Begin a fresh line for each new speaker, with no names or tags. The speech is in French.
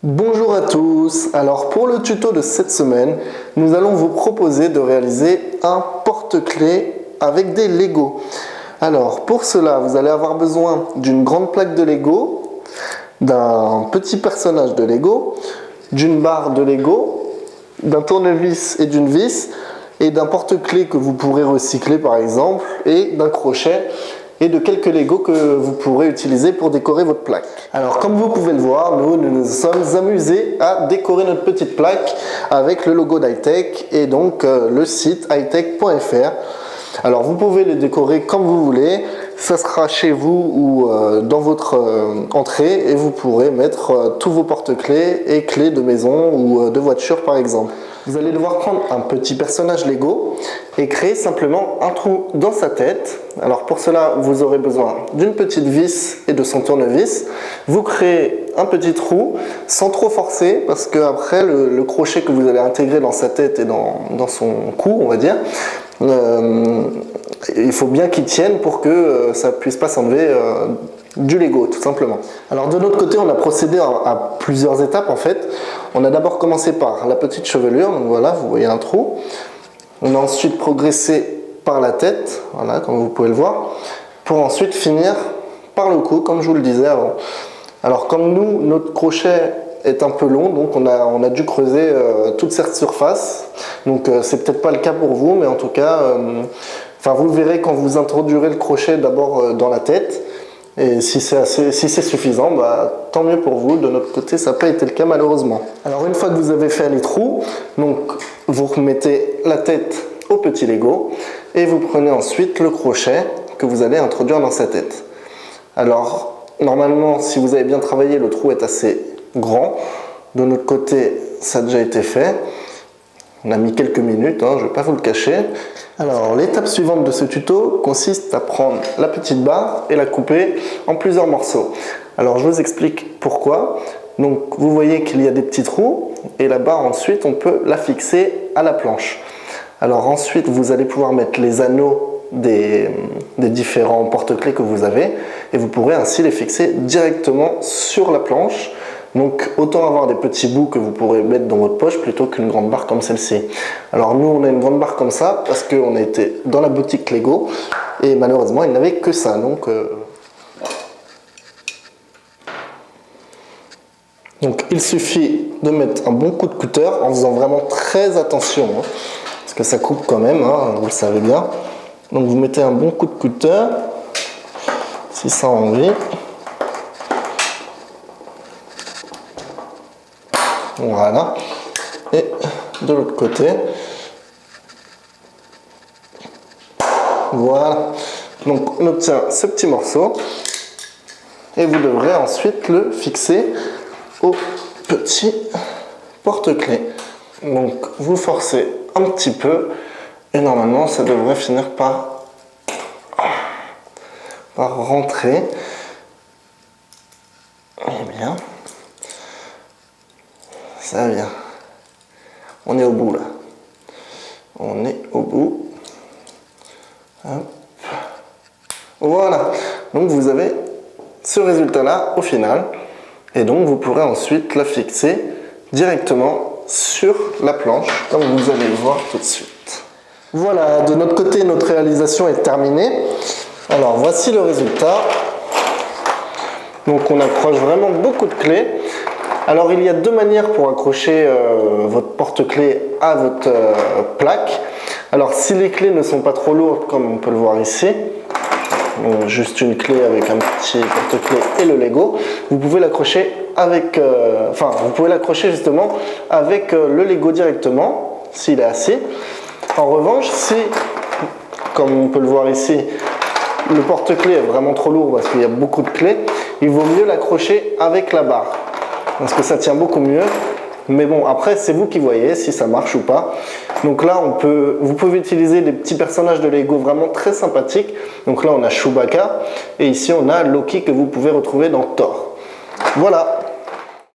Bonjour à tous, alors pour le tuto de cette semaine, nous allons vous proposer de réaliser un porte-clés avec des Lego. Alors pour cela, vous allez avoir besoin d'une grande plaque de Lego, d'un petit personnage de Lego, d'une barre de Lego, d'un tournevis et d'une vis, et d'un porte-clés que vous pourrez recycler par exemple, et d'un crochet, et de quelques Lego que vous pourrez utiliser pour décorer votre plaque. Alors comme vous pouvez le voir, nous nous sommes amusés à décorer notre petite plaque avec le logo d'Hitech et donc le site hitech.fr. Alors vous pouvez les décorer comme vous voulez, ça sera chez vous ou dans votre entrée et vous pourrez mettre tous vos porte-clés et clés de maison ou de voiture par exemple. Vous allez devoir prendre un petit personnage Lego et créer simplement un trou dans sa tête. Alors pour cela, vous aurez besoin d'une petite vis et de son tournevis. Vous créez un petit trou sans trop forcer parce que après le crochet que vous allez intégrer dans sa tête et dans son cou, on va dire, il faut bien qu'il tienne pour que ça ne puisse pas s'enlever du Lego tout simplement. Alors de notre côté on a procédé à plusieurs étapes en fait. On a d'abord commencé par la petite chevelure, donc voilà vous voyez un trou. On a ensuite progressé par la tête, voilà comme vous pouvez le voir, pour ensuite finir par le cou comme je vous le disais avant. Alors comme nous, notre crochet est un peu long, donc on a dû creuser toute cette surface, donc c'est peut-être pas le cas pour vous, mais en tout cas, vous le verrez quand vous introduirez le crochet d'abord dans la tête. Et si c'est suffisant, tant mieux pour vous. De notre côté, ça n'a pas été le cas malheureusement. Alors une fois que vous avez fait les trous, donc vous remettez la tête au petit Lego et vous prenez ensuite le crochet que vous allez introduire dans sa tête. Alors normalement, si vous avez bien travaillé, le trou est assez grand. De notre côté, ça a déjà été fait. On a mis quelques minutes, je ne vais pas vous le cacher. Alors l'étape suivante de ce tuto consiste à prendre la petite barre et la couper en plusieurs morceaux. Alors je vous explique pourquoi. Donc vous voyez qu'il y a des petits trous et la barre ensuite on peut la fixer à la planche. Alors ensuite vous allez pouvoir mettre les anneaux des différents porte-clés que vous avez et vous pourrez ainsi les fixer directement sur la planche. Donc autant avoir des petits bouts que vous pourrez mettre dans votre poche plutôt qu'une grande barre comme celle-ci. Alors nous on a une grande barre comme ça parce qu'on a été dans la boutique Lego et malheureusement il n'avait que ça. Donc il suffit de mettre un bon coup de cutter en faisant vraiment très attention parce que ça coupe quand même, vous le savez bien. Donc vous mettez un bon coup de cutter si ça a envie. Voilà, et de l'autre côté, voilà, donc on obtient ce petit morceau et vous devrez ensuite le fixer au petit porte-clés. Donc vous forcez un petit peu et normalement ça devrait finir par rentrer. Et bien. Ça vient. On est au bout là. On est au bout. Hop. Voilà. Donc vous avez ce résultat là au final. Et donc vous pourrez ensuite la fixer directement sur la planche, comme vous allez le voir tout de suite. Voilà, de notre côté, notre réalisation est terminée. Alors voici le résultat. Donc on accroche vraiment beaucoup de clés. Alors il y a deux manières pour accrocher votre porte-clés à votre plaque. Alors si les clés ne sont pas trop lourdes comme on peut le voir ici, donc juste une clé avec un petit porte-clés et le Lego, vous pouvez l'accrocher avec, vous pouvez l'accrocher justement avec le Lego directement s'il est assis. En revanche, si, comme on peut le voir ici, le porte-clés est vraiment trop lourd parce qu'il y a beaucoup de clés, il vaut mieux l'accrocher avec la barre. Parce que ça tient beaucoup mieux, mais bon après c'est vous qui voyez si ça marche ou pas. Donc là vous pouvez utiliser des petits personnages de Lego vraiment très sympathiques. Donc là on a Chewbacca et ici on a Loki que vous pouvez retrouver dans Thor. Voilà.